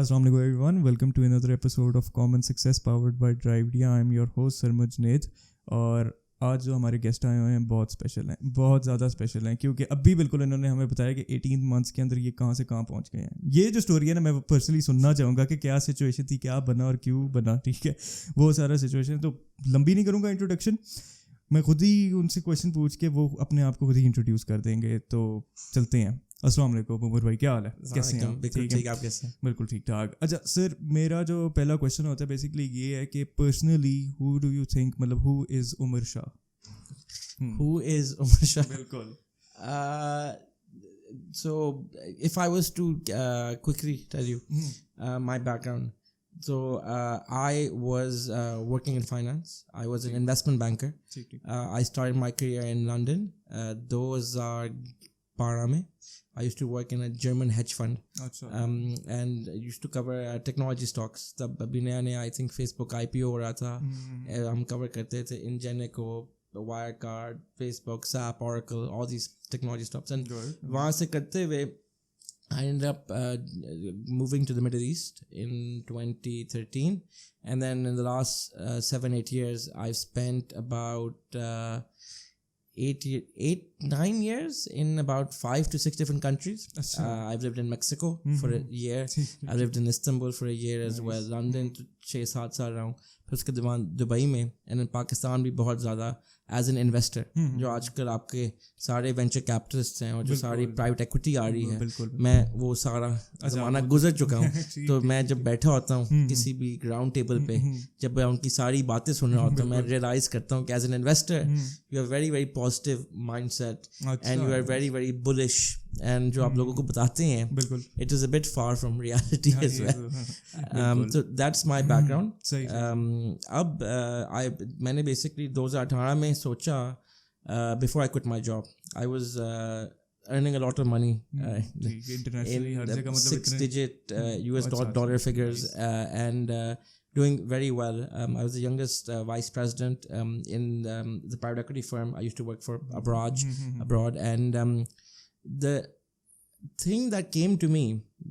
Assalamu alaikum everyone. Welcome to another episode of Common Success powered by Drivedia. I am your host Sarmaj Junaid और आज जो हमारे guest आए हुए हैं बहुत स्पेशल हैं, बहुत ज़्यादा स्पेशल हैं क्योंकि अभी बिल्कुल इन्होंने हमें बताया कि 18 मंथ्स के अंदर ये कहाँ से कहाँ पहुँच गए हैं. ये जो स्टोरी है ना, मैं पर्सनली सुनना चाहूँगा कि क्या सिचुएशन थी, क्या बना और क्यों बना. ठीक है, वो सारा सिचुएशन तो लंबी नहीं करूँगा इंट्रोडक्शन. मैं खुद ही उनसे क्वेश्चन पूछ के वो अपने आप को खुद ही इंट्रोड्यूस कर देंगे. तो चलते हैं. अस्सलाम वालेकुम उमर भाई, क्या हाल है, कैसे हैं? बिल्कुल ठीक, आप कैसे हैं? बिल्कुल ठीक ठाक. अच्छा सर, मेरा जो पहला क्वेश्चन होता है बेसिकली ये है कि personally who do you think, मतलब who is Omar Shah? Who is Omar Shah? बिल्कुल. So if I was to quickly tell you my background. So I was working in finance. I was an investment banker. I started my career in London. Those are Parame. I used to work in a German hedge fund. And used to cover technology stocks. तब अभी नया I think Facebook IPO हो रहा था. हम cover करते थे Ingenico, Wirecard, Facebook, SAP, Oracle, all these technology stocks. And वहाँ से करते हुए I ended up moving to the Middle East in 2013, and then in the last 7-8 years I've spent about 9 years in about 5 to 6 different countries. I've lived in Mexico for a year. I lived in Istanbul for a year as well. London 6-7 साल रहा हूँ. फिर उसके बाद Dubai में, and in Pakistan भी बहुत ज़्यादा एज एन इन्वेस्टर. जो आजकल आपके सारे वेंचर कैपिटलिस्ट हैं और जो सारी प्राइवेट एक्विटी आ रही है, मैं वो सारा ज़माना गुजर चुका हूँ. तो मैं जब बैठा होता हूँ किसी भी राउंड टेबल पे, जब मैं उनकी सारी बातें सुन रहा होता हूँ, मैं रियलाइज़ करता हूँ कि as an investor you are very very positive mindset and you are very very bullish. And जो आप लोगों को बताते हैं, it is a bit far from reality as well. So that's my background. अब मैंने बेसिकली 2018 में सोचा, before I quit my job, I was earning a lot of money in 6-digit US dollar figures and doing very well. I was the youngest vice president in the private equity firm I used to work for abroad. And the thing that came to me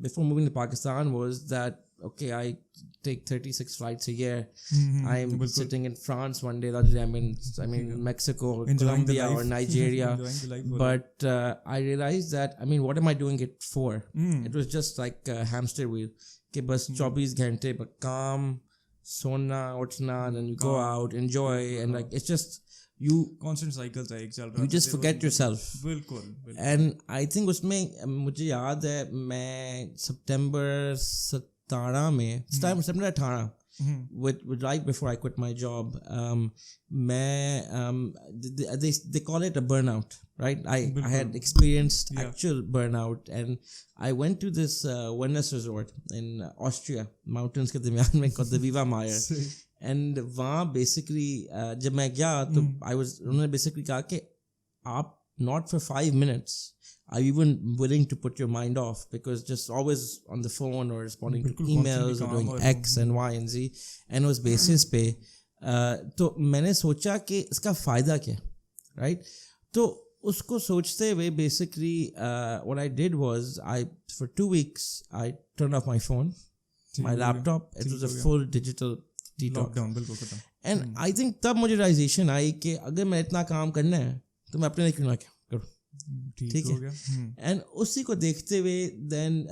before moving to Pakistan was that, okay, I take 36 flights a year. I'm sitting in France one day, the other day I'm in Mexico, Colombia or Nigeria. But I realized that, I mean, what am I doing it for? It was just like a hamster wheel. कि बस 24 घंटे but काम, सोना, उठना, and you go out, enjoy, and like it's just you constant cycles है, एक चल रहा है. You just forget yourself. बिल्कुल. And I think उसमें मुझे याद है, मैं सितंबर 18 with right before I quit my job, they call it a burnout, right? I had experienced actual burnout, and I went to this wellness resort in Austria, mountains के दरमियान में, called the Viva Meier. And वहाँ basically जब मैं गया तो उन्होंने basically कहा कि आप not for 5 minutes are you even willing to put your mind off, because just always on the phone or responding to emails or doing X and Y and Z, and उस basis पे तो मैंने सोचा कि इसका फ़ायदा क्या, right? तो उसको सोचते हुए basically what I did was for 2 weeks I turned off my phone, my laptop. It was a full digital detox. And I think तब मुझे realization आई कि अगर मैं इतना काम करना है तो मैं अपने लिए क्यों ना करूँ. ठीक है. एंड उसी को देखते हुए देन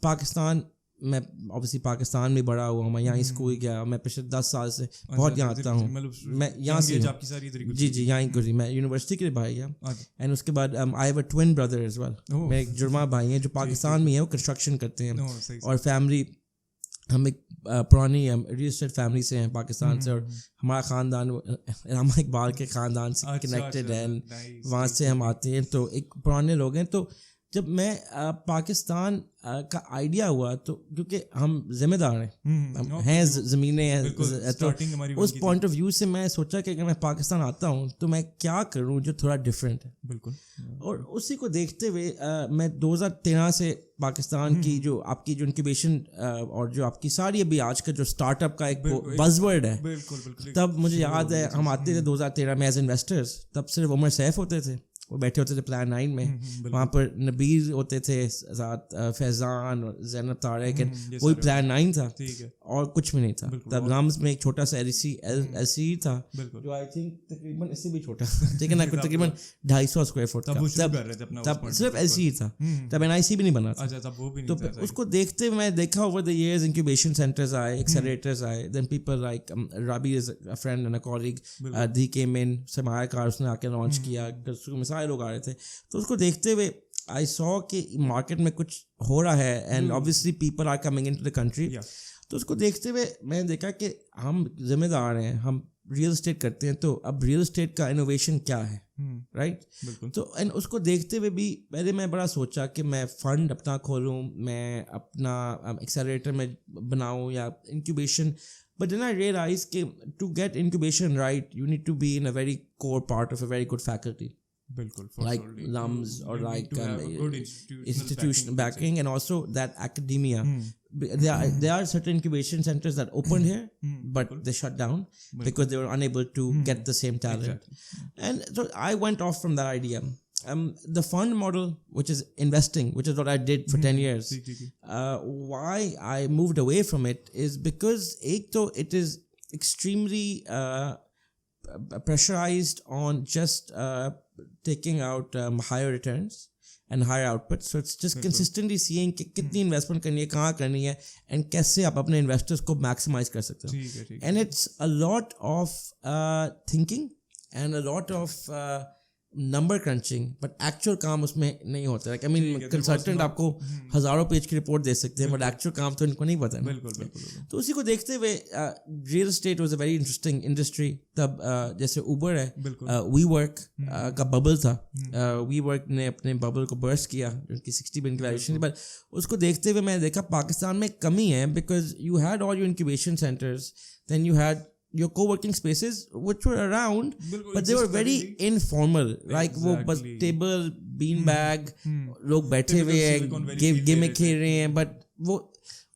पाकिस्तान, मैं ऑब्वियसली पाकिस्तान में बड़ा हुआ हूँ, मैं यहाँ ही स्कूल गया, मैं पिछले 10 साल से बहुत यहाँ आता हूँ, मैं यहाँ से जी यहाँ ही गुजरी. मैं यूनिवर्सिटी के लिए बाहर गया. एंड उसके बाद I have a twin brother as well. मेरे एक जुड़वा भाई हैं जो पाकिस्तान में है, वो कंस्ट्रक्शन करते हैं. और फैमिली, हम एक पुरानी रियल एस्टेट फैमिली से हैं पाकिस्तान से, और हमारा ख़ानदान इलामा इकबाल के ख़ानदान से कनेक्टेड है. वहाँ से हम आते हैं, तो एक पुराने लोग हैं. तो जब मैं पाकिस्तान का आइडिया हुआ, तो क्योंकि हम जिम्मेदार हैं, ज़मीनें हैं, तो उस पॉइंट ऑफ व्यू से मैं सोचा कि अगर मैं पाकिस्तान आता हूँ तो मैं क्या करूँ जो थोड़ा डिफरेंट है. बिल्कुल. और उसी को देखते हुए मैं 2013 से पाकिस्तान की जो आपकी जो इंक्यूबेशन और जो आपकी सारी अभी आज का जो स्टार्टअप का एक बज़वर्ड है, तब मुझे याद है हम आते थे 2013 में एज इन्वेस्टर्स. तब सिर्फ उमर सैफ होते थे वो बैठे होते थे प्लान 9 में, वहाँ पर नबीर होते थे साथ, फैज़ान और ज़ैनब तारिक, वही प्लान 9 था और कुछ भी नहीं था तब। रम्स में एक छोटा सा एलसी था जो आई थिंक तकरीबन इससे भी छोटा, ठीक है ना, तकरीबन 250 स्क्वायर फुट तब सिर्फ एलसी था, तब एनआईसी भी नहीं बना था। तो उसको देखते हुए मैं देखा over the years incubation centres आए, एक्सेलरेटर्स आए, then people like Rabi is a friend and a colleague, they came in, समाया कार उसने आके लॉन्च किया, सारे लोग आ रहे थे। तो उसको देखते हुए आई सॉ कि मार्केट में कुछ हो रहा है and obviously people are coming into the country. तो उसको देखते हुए मैंने देखा कि हम जिम्मेदार हैं, हम रियल एस्टेट करते हैं, तो अब रियल एस्टेट का इनोवेशन क्या है, राइट? तो एंड उसको देखते हुए भी पहले मैं बड़ा सोचा कि मैं फंड अपना खोलूँ, मैं अपना एक्सेलरेटर में बनाऊँ या incubation, but then I realized that to get incubation right, you need to be in a very core part of a very good faculty. Like LUMS or like institutional backing and also that academia. There are certain incubation centers that opened here, but they shut down because they were unable to get the same talent. And so I went off from that idea. The fund model, which is investing, which is what I did for 10 years, why I moved away from it is because it is extremely pressurized on just taking out higher returns and higher outputs. So it's just consistently seeing कि कितनी investment करनी है, कहाँ करनी है, and कैसे आप अपने investors को maximize कर सकते हो. And it's a lot of thinking and a lot of number crutching, but actual काम उसमें नहीं होता है. आई मीन कंसल्टेंट आपको हज़ारों पेज की रिपोर्ट दे सकते हैं, बट एक्चुअल काम तो इनको नहीं पता है. बिल्कुल. तो उसी को देखते हुए real estate was a very interesting industry. तब जैसे उबर है, वी वर्क का बबल था, वी वर्क ने अपने बबल को बर्स्ट किया, उनकी 60 बिलियन की वैल्यूएशन. बट उसको देखते हुए मैंने देखा पाकिस्तान में कमी है, because you had all your incubation centres, then you had your co-working spaces which were around, but they were very informal, like वो बस टेबल बीन बैग लोग बैठे हुए हैं, गेम खेल रहे हैं, बट वो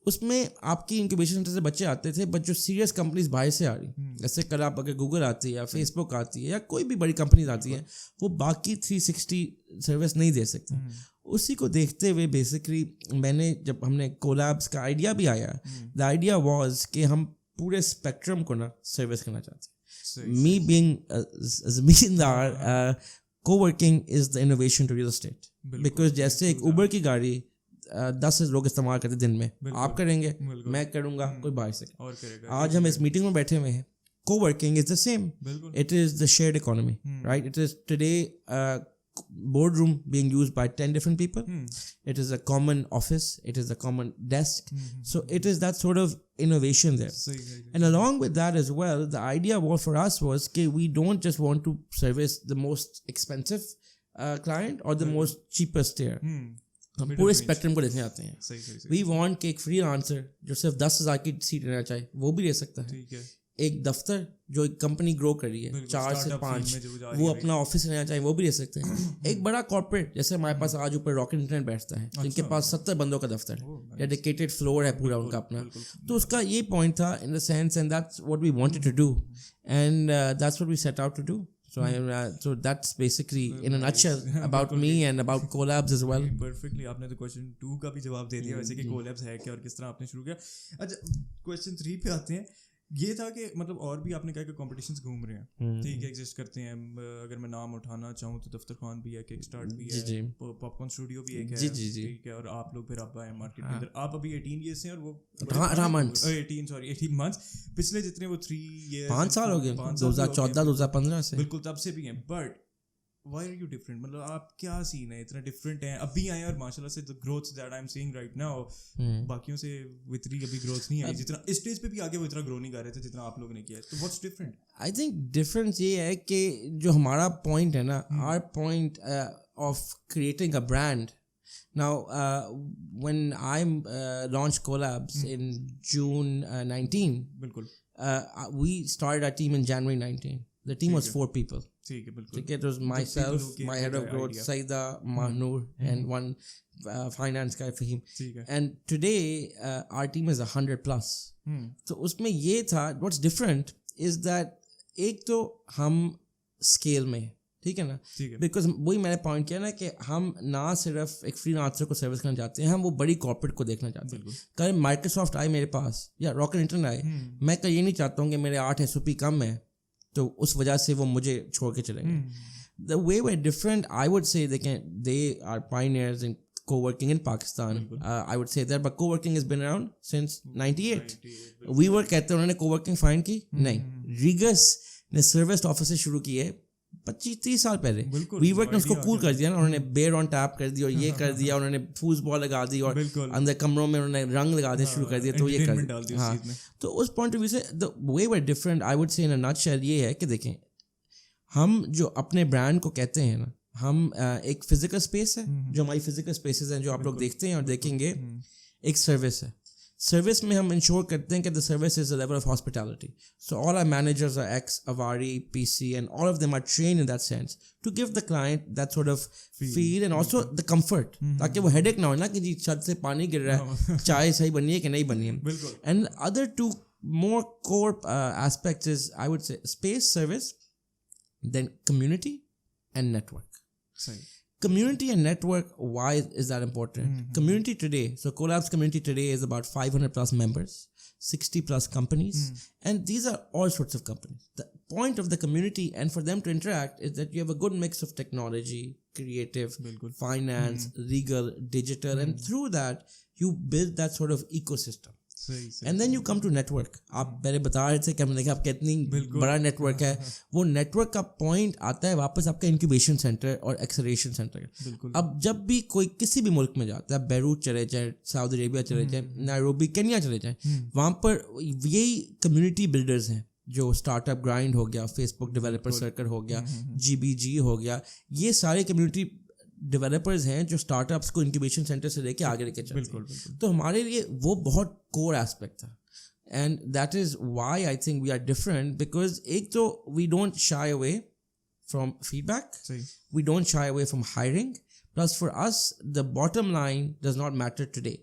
उसमें आपकी इंक्यूबेशन सेंटर से बच्चे आते थे, बट जो सीरियस कंपनीज बाहर से आ रही, जैसे कल आप अगर गूगल आती है या फेसबुक आती है या कोई भी बड़ी कंपनीज आती है, वो बाकी 360 सर्विस नहीं दे सकते. उसी को देखते हुए बेसिकली मैंने, जब हमने कोलैब्स का आइडिया भी आया, द आइडिया वाज कि हम पूरे स्पेक्ट्रम को ना सर्विस करना चाहते हैं. Me being zamindar, coworking is the innovation to real estate, because जैसे एक उबर की गाड़ी 10 लोग इस्तेमाल करते दिन में, आप करेंगे, मैं करूँगा, कोई बाहर से और करेगा. आज हम इस मीटिंग में बैठे हुए हैं, coworking is the same. It is the shared economy, right? It is today boardroom being used by 10 different people. It is a common office, it is a common desk. So it is that sort of innovation there. And along with that as well, the idea for us was that we don't just want to service the most expensive client or the most cheapest tier. हम पूरे spectrum को देखने आते हैं. We want कि एक freelancer जो सिर्फ 10,000 की सीट रहना चाहे वो भी ले सकता है. एक दफ्तर जो एक कंपनी ग्रो कर रही है 4 से 5, वो अपना ऑफिस रहना चाहिए वो भी ले सकते हैं. एक बड़ा कॉर्पोरेट जैसे हमारे पास आज ऊपर रॉकेट इंटरनेट बैठता है, जिनके पास 70 बंदों का दफ्तर है, डेडिकेटेड फ्लोर है पूरा उनका अपना. तो उसका ये पॉइंट था in the sense, and that's what we wanted to do, and that's what we set out to do. So that's basically in a nutshell about me and about Colabs as well. Perfectly. आपने तो question 2 का भी जवाब दे दिया वैसे कि Colabs है क्या और किस तरह आपने शुरू किया. अच्छा, क्वेश्चन 3 पे आते हैं. ये था कि मतलब और भी आपने कहा कि कॉम्पिटिशन्स घूम रहे हैं, ठीक है, एग्जिस्ट करते हैं. अगर मैं नाम उठाना चाहूँ तो दफ्तर खान भी है, किक स्टार्ट भी है, पॉपकॉर्न स्टूडियो भी एक है, ठीक है, और आप लोग फिर आप आए मार्केट के अंदर. आप अभी 18 ईयर्स से, और वो 18 मंथ्स, पिछले जितने वो 3 ईयर्स 5 साल हो गए, 2014 2015 से, बिल्कुल तब से भी हैं. But why are you different? मतलब आप क्या सीन है, इतना डिफरेंट है अभी आए, और माशाल्लाह से the growth that I'm seeing right now, बाकियों से इतनी अभी ग्रोथ नहीं आई जितना इस स्टेज पे भी आगे वो इतना ग्रो नहीं कर रहे थे जितना आप लोगों ने किया है. तो what's different? I think difference ये है कि जो हमारा पॉइंट है ना, our point of creating a brand. Now, when I launched Colabs in June 19, we started our team in January 19. The team was 4 people. ठीक है, it was myself, my head of growth, Saida, Mahnur, and one finance guy, Fahim. And today our team is 100 plus. तो उसमें ये था, what's different is that एक तो हम scale में, ठीक है ना, बिकॉज वही मैंने पॉइंट किया ना कि हम ना सिर्फ एक फ्रीलांसर को सर्विस करना चाहते हैं, हम वो बड़ी कॉर्पोरेट को देखना चाहते हैं. कल माइक्रोसॉफ्ट आए मेरे पास या रॉकेट इंटरनेट आए, मैं कल ये नहीं चाहता हूँ कि मेरे 8 SOP कम है तो उस वजह से वो मुझे छोड़ के चलेंगे. The way we're different, I would say they are pioneers in co-working in Pakistan. I would say that, but co-working has been around since 98. WeWork कहते हैं उन्होंने co-working find की नहीं, Regus ने सर्विस ऑफिस से शुरू की है 25-30 साल पहले. WeWork ने उसको कूल कर दिया ना, उन्होंने बेयर ऑन टैप कर दिया और ये कर दिया, उन्होंने फूसबॉल लगा दी और अंदर कमरों में उन्होंने रंग लगा दिया शुरू कर दिया, तो ये कर दिया. हाँ, तो उस पॉइंट ऑफ व्यू से the way were different, I would say in a nutshell ये है कि देखें, हम जो अपने ब्रांड को कहते हैं ना, हम एक फिजिकल स्पेस है जो हमारी फिजिकल स्पेसेस हैं जो आप लोग देखते हैं और देखेंगे, एक सर्विस है. सर्विस में हम इंश्योर करते हैं कि the service is a level of hospitality. So all our managers are ex Avari PC and all of them are trained in that sense to give the client that sort of feel and also the comfort, ताकि वो headache ना हो ना कि जी छत से पानी गिर रहा है, चाय सही बनी है कि नहीं बनी है. And other two more core aspects is, I would say, space, service, then community and network. Community and network, why is that important? Community today, so Colabs community today is about 500 plus members, 60 plus companies, and these are all sorts of companies. The point of the community and for them to interact is that you have a good mix of technology, creative, finance, legal, digital, and through that you build that sort of ecosystem. And then you come to network. आप पहले बता रहे थे कि हमने देखा आप कितनी बड़ा नेटवर्क है. वो नेटवर्क का पॉइंट आता है वापस आपका इंक्यूबेशन सेंटर और एक्सेलरेशन सेंटर. अब जब भी कोई किसी भी मुल्क में जाता है, बैरूत चले जाए, सऊदी अरेबिया चले जाए, नायरोबी, केन्या चले जाए, वहाँ पर यही कम्युनिटी बिल्डर्स हैं जो स्टार्टअप ग्राइंड हो गया, फेसबुक डेवलपर सर्कल हो गया, GBG हो गया, ये सारे कम्युनिटी डेवलपर्स हैं जो स्टार्टअप्स को इंक्यूबेशन सेंटर से लेके आगे लेके चलते हैं. तो हमारे लिए वो बहुत कोर एस्पेक्ट था, and that is why I think we are different, because एक तो we don't shy away from feedback, we don't shy away from hiring, plus for us the bottom line does not matter today.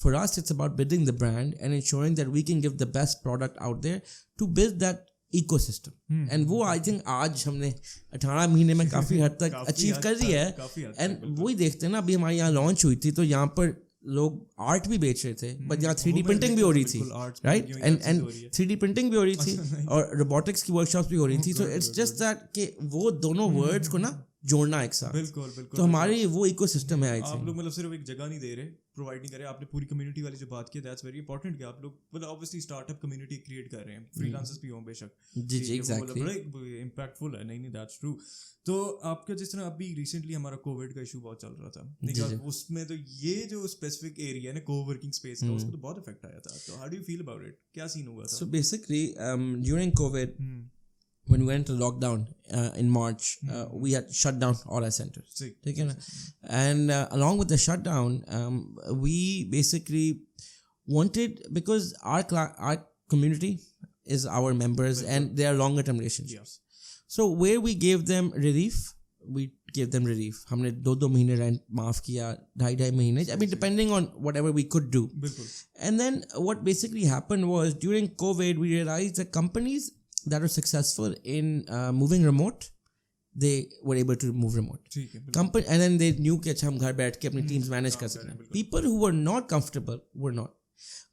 For us, it's about building the brand and ensuring that we can give the best product out there to build that ecosystem. And वो I think आज हमने 18 महीने में काफ़ी हद तक achieve कर दिया है. एंड वही देखते हैं ना, अभी हमारे यहाँ लॉन्च हुई थी तो यहाँ पर लोग आर्ट भी बेच रहे थे, बट यहाँ 3D प्रिंटिंग भी हो रही थी, राइट, एंड 3D प्रिंटिंग भी हो रही थी और रोबोटिक्स की वर्कशॉप्स भी हो रही थी. सो इट्स जस्ट दैट कि वो दोनों वर्ड्स को ना जोड़ना एक साथ. बिल्कुल. तो हमारे वो इकोसिस्टम है. आप लोग मतलब सिर्फ एक जगह नहीं दे रहे, प्रोवाइड नहीं कर रहे, आपने पूरी कम्युनिटी वाली जो बात की, दैट्स वेरी इंपॉर्टेंट कि आप लोग मतलब ऑब्वियसली स्टार्टअप कम्युनिटी क्रिएट कर रहे हैं, फ्रीलांसर्स भी हों बेशक. जी एग्जैक्टली, बड़ा इंपैक्टफुल है. नहीं दैट्स ट्रू. तो आपका जिस तरह अभी रिसेंटली हमारा कोविड का इशू बहुत चल रहा था, उसमें तो ये जो स्पेसिफिक एरिया है ना कोवर्किंग स्पेस का, उसको तो बहुत इफेक्ट आया था. तो how do you feel about it? क्या सीन हुआ था? So basically during Covid, when we went to lockdown in March, we had shut down all our centers. And along with the shutdown, we basically wanted, because our community is our members and they are longer term relationships. So where we gave them relief, we gave them relief. हमने 2 महीने rent माफ किया, 2.5 महीने. I mean, depending on whatever we could do. And then what basically happened was, during COVID, we realized that companies that are successful in moving remote, they were able to move remote. Company, and then they knew कि अच्छा हम घर बैठ के अपनी teams manage कर सकते हैं. People who were not comfortable were not.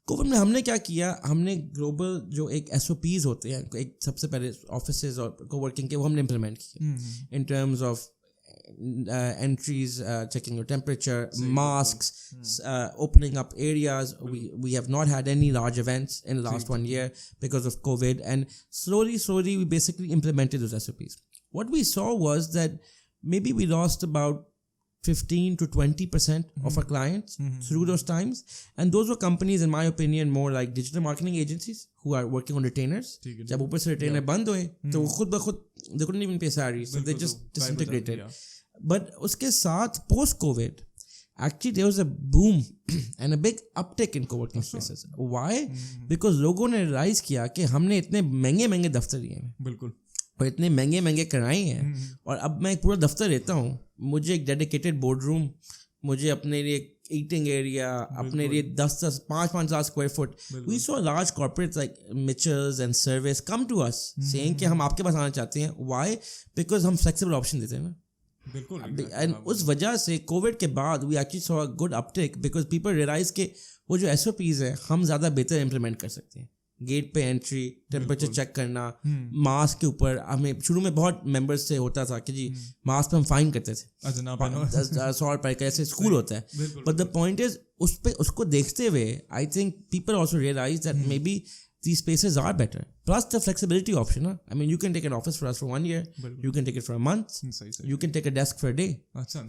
Covid में हमने क्या किया, हमने ग्लोबल जो एक SOPs होते हैं, एक सबसे पहले ऑफिसेज और कोवर्किंग के, वो हमने इम्प्लीमेंट किए in terms of entries, checking your temperature, masks, opening up areas. We have not had any large events in the last 1 year because of COVID, and slowly we basically implemented those SOPs. What we saw was that maybe we lost about 15 to 20% of our clients through those times, and those were companies, in my opinion, more like digital marketing agencies who are working on retainers. जब ऊपर से retainer बंद हुए तो वो खुद ब खुद they couldn't even pay salaries, so they just disintegrated. But उसके साथ post COVID, actually there was a boom and a big uptick in co-working spaces. Why? Because लोगों ने realize किया कि हमने इतने महंगे दफ्तर लिए हैं, बिल्कुल, और इतने महंगे किराए हैं, और अब मैं एक पूरा दफ्तर लेता हूँ, मुझे एक डेडिकेटेड बोर्ड रूम, मुझे अपने लिए ईटिंग एरिया, अपने लिए 10-10 5,000 square foot. We saw large corporates like Mitchells and Service come to us saying कि हम आपके पास आना चाहते हैं. Why? Because हम flexible option देते हैं ना. बिल्कुल. And उस वजह से कोविड के बाद we actually saw a good uptick because people realize कि वो जो SOPs है हम ज़्यादा बेहतर इम्प्लीमेंट कर सकते हैं. गेट पे एंट्री, टेम्परेचर चेक करना, मास्क के ऊपर हमें शुरू में बहुत मेंबर्स से होता था कि जी मास्क पे हम फाइन करते थे 100 का, ऐसे स्कूल होता है. बट द पॉइंट इज उसको देखते हुए I think people also realize that maybe these spaces are better. Plus the flexibility option. I mean, you can take an office for us for 1 year. You can take it for a month. You can take a desk for a day.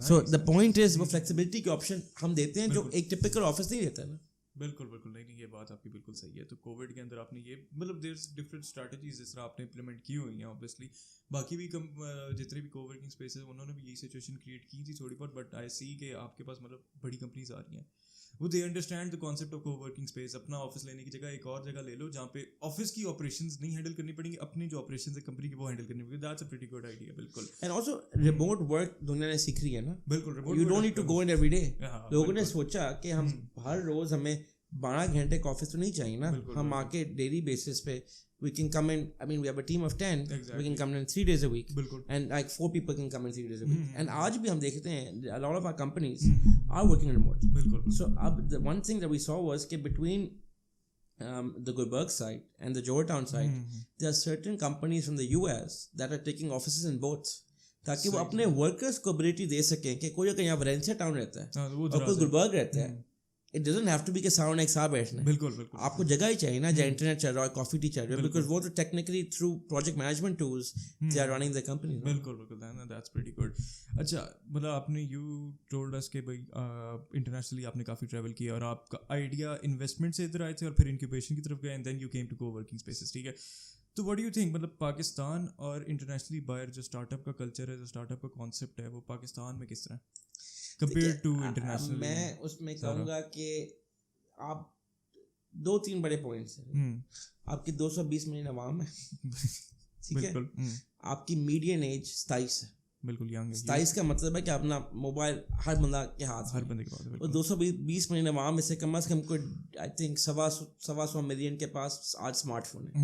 So the point is वो flexibility की option हम देते हैं जो एक typical office नहीं देता है ना. बिल्कुल नहीं, ये बात आपकी बिल्कुल सही है. तो कोविड के अंदर आपने ये मतलब देयर डिफरेंट स्ट्रैटेजीज जिस तरह आपने इम्प्लीमेंट की हुई हैं. ऑब्वियसली बाकी भी जितने भी कोवर्किंग स्पेसेस उन्होंने भी यही सिचुएशन क्रिएट की थी थोड़ी बहुत. बट आई सी कि आपके पास मतलब बड़ी कंपनीज आ रही हैं, वो they understand the concept of coworking space. अपना ऑफिस लेने की जगह एक और जगह ले लो जहाँ पे ऑफिस की ऑपरेशंस नहीं हैंडल करनी पड़ेंगी, अपनी जो ऑपरेशंस है कंपनी की वो हैंडल करनी पड़ेगी. That's a pretty good idea. बिल्कुल. एंड आल्सो रिमोट वर्क दुनिया ने सीख रही है ना. बिल्कुल. You don't need to go in every day. लोगों ने सोचा कि हम हर रोज हमें 12 घंटे का ऑफिस तो नहीं चाहिए ना. हम आके डेली बेसिस पे we can come in. I mean, we have a team of 10. We can come in 3 days a week. And like 4 people can come in 3 days a week. And आज भी हम देखते हैं a lot of our companies are working remote. So the one thing that we saw was कि between the Gulberg side and the Georgetown side, there are certain companies from the US that are taking offices in both. ताकि वो अपने workers को ability दे सकें कि कोई अगर यहाँ वैलेंसिया टाउन रहता है और कोई गुलबर्ग रहता है, it doesn't have to be कि साउंड एक साथ बैठना है. बिल्कुल. आपको जगह ही चाहिए ना जहाँ इंटरनेट चल रहा है, कॉफी टी चल रही है, बिकॉज वो तो technically through project management tools they are running the company. बिल्कुल. That's pretty good. अच्छा, मतलब आपने यू टोल्ड अस कि भाई इंटरनेशनली आपने काफ़ी ट्रैवल किया और आपका आइडिया इन्वेस्टमेंट से इधर आए थे और फिर इंक्यूबेशन की तरफ गए and then you came to coworking spaces. ठीक है, तो व्हाट डू यू थिंक, मतलब पाकिस्तान और इंटरनेशनली बाहर जो स्टार्टअप का कल्चर है, जो स्टार्टअप का कॉन्सेप्ट है, वो पाकिस्तान में किस तरह कंपेयर टू इंटरनेशनल? मैं उसमें कहूँगा कि आप 2-3 बड़े पॉइंट्स हैं. आपकी 220 मिलियन अवाम है. ठीक है. आपकी मीडियन एज 27 है. बिल्कुल यंग है. 27 का मतलब है कि अपना मोबाइल हर बंदा के हाथ, हर बंदे के पास. और 220 मिलियन अवाम में से कम कोई आई थिंक 125 मिलियन के पास आज स्मार्टफोन है.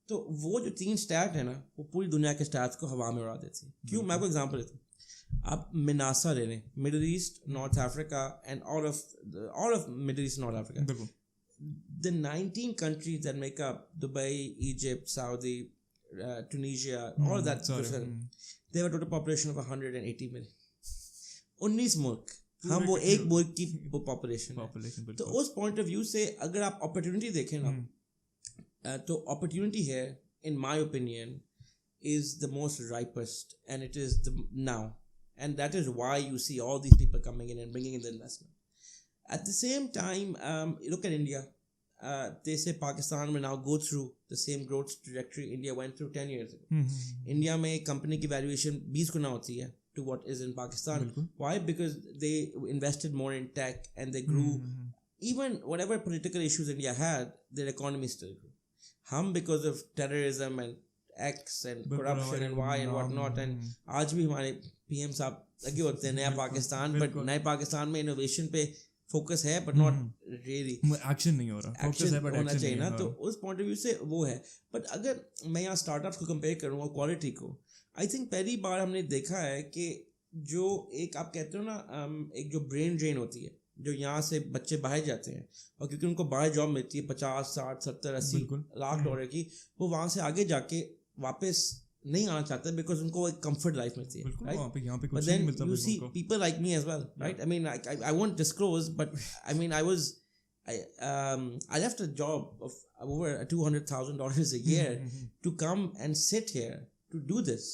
तो वो जो 3 स्टैट है ना, वो पूरी दुनिया के स्टैट्स को हवा में उड़ा देती है. क्यों? मैं आपको एग्जांपल देता हूँ. आप मिनासा ले लें, middle east, north Africa and all of middle east, north Africa. The 19 countries that make up Dubai, Egypt, Saudi, Tunisia, all that, they have a total population of 180 million. 19 मुल्क, हम वो एक मुल्क की पॉपुलेशन है. तो उस पॉइंट ऑफ व्यू से अगर आप अपॉर्चुनिटी देखें ना, तो अपॉर्चुनिटी है, in my opinion, is the most ripest, and it is now. And that is why you see all these people coming in and bringing in the investment. At the same time, look at India. They say Pakistan will now go through the same growth trajectory India went through 10 years ago. India में company की valuation 20 गुना होती है to what is in Pakistan. Why? Because they invested more in tech and they grew. Even whatever political issues India had, their economy still grew. हम because of terrorism and X and corruption and Y and what not, and आज भी हमारे PM साहब लगे होते हैं नया Pakistan, but नए पाकिस्तान में इनोवेशन पे फोकस है बट नॉट रियली एक्शन नहीं हो रहा. एक्शन होना चाहिए ना. तो उस पॉइंट ऑफ व्यू से वो है. बट अगर मैं यहाँ स्टार्टअप्स को कंपेयर करूँगा क्वालिटी को, आई थिंक पहली बार हमने देखा है कि जो एक आप कहते हो ना, एक जो ब्रेन ड्रेन होती है, जो यहाँ से बच्चे बाहर जाते हैं और क्योंकि उनको बाहर जॉब मिलती है 50, 60, 70, 80 लाख डॉलर की, वो वहाँ से आगे जाके वापस नहीं आना चाहते बिकॉज उनको एक कंफर्ट लाइफ मिलती है, right? But then you see people like me as well, right? I mean I won't disclose, but I mean I left a job of over $200,000 a year to come and sit here to do this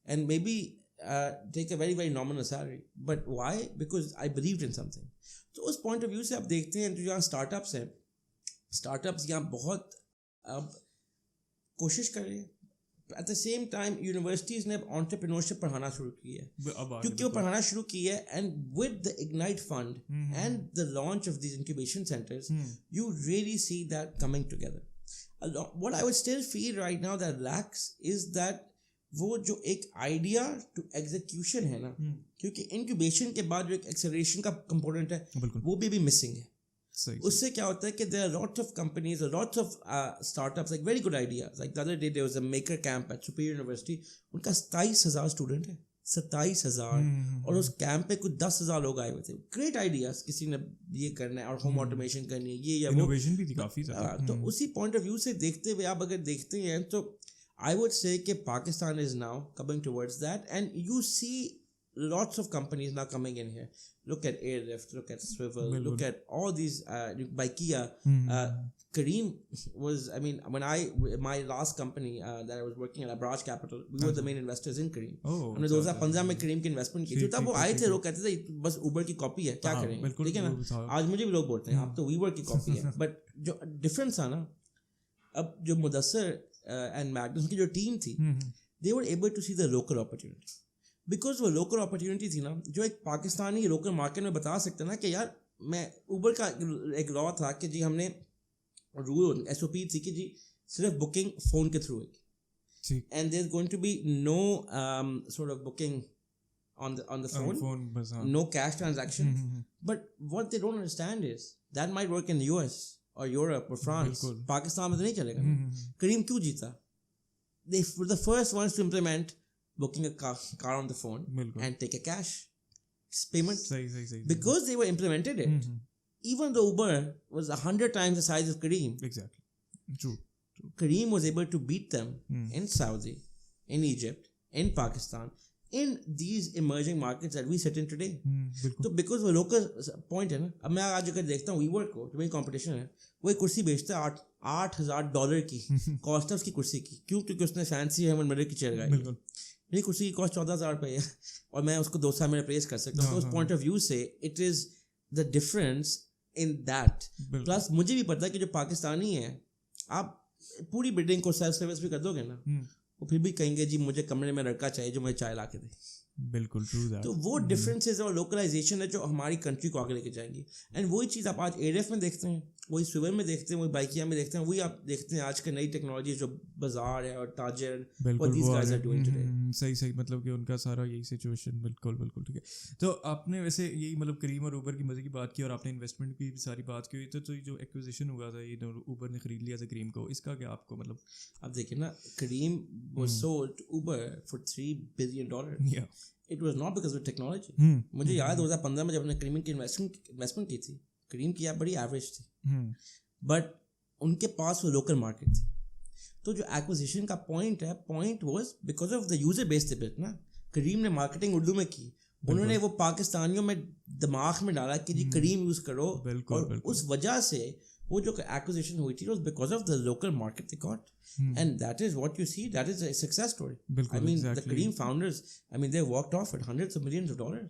and maybe take a very very nominal salary. But why? Because I believed in something. तो उस point of view से आप देखते हैं जो यहाँ startups हैं, startups यहाँ बहुत अब कोशिश कर रहे हैं. At the same time universities ने एंटरप्रेन्योरशिप पढ़ाना शुरू की है, क्योंकि वो पढ़ाना शुरू की है. And with the ignite fund and the launch of this incubation centres, you really see that coming together. What I would still feel right now that lakhs is that वो जो एक आइडिया टू एग्जीक्यूशन है ना, क्योंकि incubation के बाद जो एक एक्सेलरेशन का कंपोनेंट है वो भी अभी मिसिंग है. उससे क्या होता है कि there are lots of companies, lots of startups, like very good ideas. Like the other day there was a maker camp at Superior University. उनका 27,000 स्टूडेंट है, 27,000, और उस कैंप पे कुछ 10,000 लोग आए हुए थे. ग्रेट आइडियाज, किसी ने ये करना है और होम ऑटोमेशन करनी है, ये या वो, इनोवेशन भी थी काफी ज्यादा. तो उसी पॉइंट ऑफ व्यू से देखते हुए आप अगर देखते हैं तो I would say कि Pakistan is now coming towards that, and you see lots of companies now coming in here. Look at Airlift, look at Swivel, look at all these by Kia. Kareem was, I mean, when my last company that I was working at, Abraj Capital, we were the main investors in Kareem. हमने 2015 में Kareem की investment की थी. तब वो आए थे, लोग कहते थे बस Uber की कॉपी है, क्या करें, ठीक है ना. आज मुझे भी लोग बोलते हैं आप तो WeWork की कॉपी है. बट जो डिफरेंस था ना, अब जो मुदस्सर एंड मैग्नस की जो टीम थी, they were able to see the local opportunity. Because वो लोकल अपॉर्चुनिटी थी ना, जो एक पाकिस्तानी लोकल मार्केट में बता सकते ना कि यार, मैं ऊबर का एक लॉ था कि जी हमने रूल SOP थी कि जी सिर्फ बुकिंग फ़ोन के थ्रू होगी, and there is going to be no sort of booking on the phone, no cash transaction. But what they don't understand is that might work in the US or Europe or France. Pakistan में तो नहीं चलेगा. करीम क्यों जीता? They were the first ones to implement booking a car on the phone and take a cash payment. Because they were implemented it. Even though Uber was 100 times the size of Kareem. Exactly. True. Kareem was able to beat them in Saudi, in Egypt, in Pakistan, in these emerging markets that we sit in today. तो because वो local point है ना. अब मैं आज अगर देखता हूँ WeWork को, जो मेरी competition है, वो एक कुर्सी बेचता है $8,000 की, कॉस्ट है उसकी कुर्सी की. क्यों? क्योंकि उसने फैंसी हेमन मर्डर की चेयर गाई. मेरी कुर्सी की कॉस्ट 14,000 रुपये है और मैं उसको 2 साल में रिप्लेस कर सकता हूँ. तो उस पॉइंट ऑफ व्यू से it is the difference in that. Plus मुझे भी पता है कि जो पाकिस्तानी है, आप पूरी बिल्डिंग को सेल्फ सर्विस भी कर दोगे ना, वो फिर भी कहेंगे जी मुझे कमरे में लड़का चाहिए जो मुझे चाय ला के दे. बिल्कुल ट्रू दैट. तो वो डिफरेंसेस और लोकलाइजेशन है जो हमारी कंट्री को आगे लेके जाएंगी. एंड वही चीज़ आप आज एरियफ में देखते हैं, वही स्विवल में देखते हैं, वही बाइकिया में देखते हैं, वही आप देखते हैं आज के नई टेक्नोलॉजी जो बाजार है और ताजर, what these guys are doing today. सही मतलब कि उनका सारा यही सिचुएशन. बिल्कुल ठीक है. तो आपने वैसे यही मतलब करीम और ऊबर की मजे की बात की और आपने इन्वेस्टमेंट की भी सारी बात की हुई. तो जो एक्विजिशन हुआ था, ये ऊबर ने खरीद लिया था करीम को, इसका क्या आपको मतलब? आप देखिए ना, करीम was sold to Uber for $3 billion. It was not because of technology. मुझे याद 2015 में जब हमने करीम की इन्वेस्टमेंट की थी, करीम की बड़ी एवरेज थी, बट उनके पास वो लोकल मार्केट थी. तो जो एक्विजिशन का point was because of the user base थे ना. करीम ने मार्केटिंग उर्दू में की, उन्होंने वो पाकिस्तानियों में दिमाग में डाला कि जी करीम यूज करो, और उस वजह से वो जो एक्विजिशन हुई थी was because of the local market they got. And that is what you see, that is a success story. I mean, the Kareem founders, I mean, they walked off with hundreds of millions of dollars.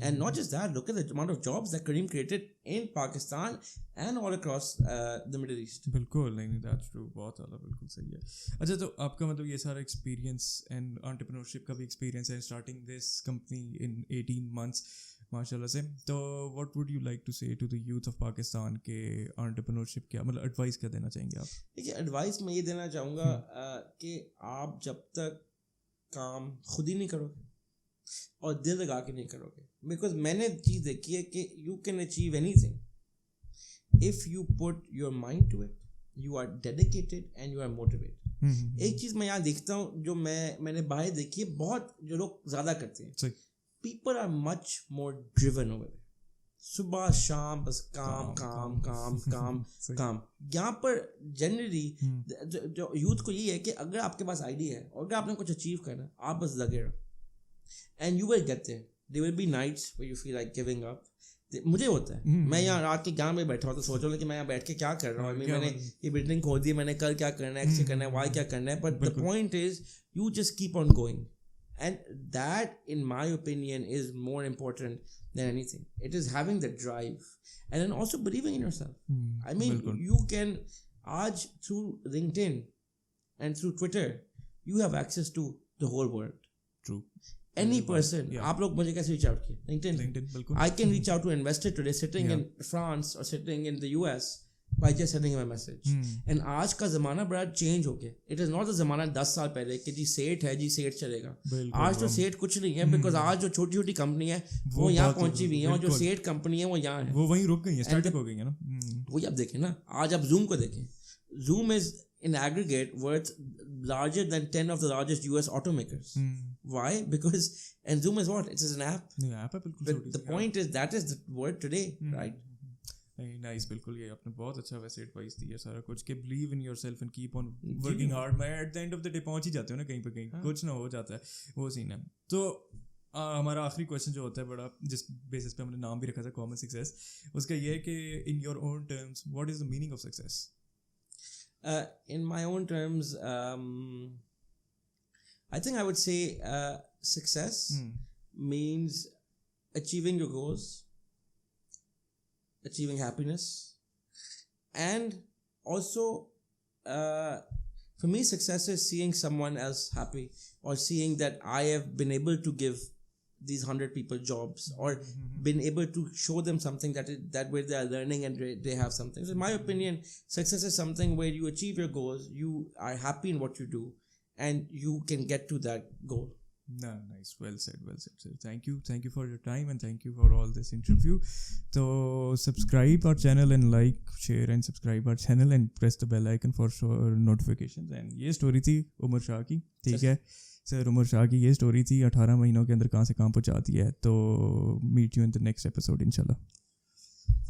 And not just that, look at the amount of jobs that Kareem created in Pakistan and all across the Middle East. बिल्कुल नहीं, that's true. बहुत ज़्यादा बिल्कुल सही है. अच्छा, तो आपका मतलब ये सारा एक्सपीरियंस एंड एंटरप्रेन्योरशिप का भी एक्सपीरियंस है, starting this company in 18 months माशाल्लाह से. तो what would you like to say to the youth of Pakistan के एंटरप्रेन्योरशिप, क्या मतलब एडवाइस क्या देना चाहेंगे आप? देखिए, एडवाइस मैं ये देना चाहूँगा कि आप जब तक काम खुद ही नहीं करोगे और दिल लगा के नहीं करोगे, बिकॉज मैंने चीज़ देखी है कि you can achieve anything if you put your mind to it, you are dedicated and you are motivated. एक चीज़ मैं यहाँ देखता हूँ जो मैंने बाहर देखी है, बहुत जो लोग ज़्यादा करते हैं, people are much more driven over there. सुबह शाम बस काम. यहाँ पर जनरली जो यूथ को ये है कि अगर आपके पास आइडिया है और अगर आपने कुछ अचीव करना है, आप बस लगे रहो, and you will get there. There will be nights where you feel like giving up. मुझे होता है, मैं यहाँ रात के 11 बजे बैठा हुआ तो सोच रहा हूँ कि मैं यहाँ बैठ के क्या कर रहा हूँ. मैंने ये बिल्डिंग खोल दी, मैंने कल क्या करना है, एक्स करना है, वाई क्या करना है. But the point is you just keep on going. And that, in my opinion, is more important than anything. It is having the drive and then also believing in yourself. I mean, you can, through LinkedIn and through Twitter, you have access to the whole world. True. Any person. आप लोग मुझे कैसे reach out किए? LinkedIn. बिल्कुल. I can reach out to an investor today sitting in France or sitting in the US by just sending him a message. And आज का ज़माना बड़ा चेंज हो गया. It is not the ज़माना 10 साल पहले कि जी सेठ है जी सेठ चलेगा. आज तो सेठ कुछ नहीं है, because आज जो छोटी छोटी कंपनी है वो यहाँ पहुंची हुई है, और जो सेठ कंपनी है वो यहाँ है, वो वहीं रुक गई है, स्टार्टअप हो गई है ना. वही आप देखें ना, आज आप Zoom को देखें. Zoom is in aggregate worth larger than 10 of the largest US automakers. Why? Because and Zoom is what? It is an app. app है बिल्कुल. But the point is that is the word today, right? Nice. बिल्कुल, ये आपने बहुत अच्छा वैसे advice दी है सारा कुछ, कि believe in yourself and keep on working hard. मैं at the end of the day पहुंच ही जाते हो ना कहीं पे कहीं, कुछ ना हो जाता है, वो सीन है. तो हमारा आखिरी क्वेश्चन जो होता है बड़ा, जिस बेसिस पे हमने नाम भी रखा था कॉमन सक्सेस, उसका ये है कि in your own terms what is the meaning of success? In my own terms, I think I would say success means achieving your goals, achieving happiness, and also for me success is seeing someone else happy, or seeing that I have been able to give these 100 people jobs, or been able to show them something that where they are learning and they have something. So in my opinion, success is something where you achieve your goals, you are happy in what you do, and you can get to that goal. No, nice. Well said, sir. Thank you for your time, and thank you for all this interview. So subscribe our channel and like, share and subscribe our channel and press the bell icon for sure notifications. And ये story थी उमर शाह की, ठीक है sir. Umar Shah की ये story थी 18 महीनों के अंदर कहाँ से कहाँ पहुँचाती है. तो meet you in the next episode इंशाल्लाह.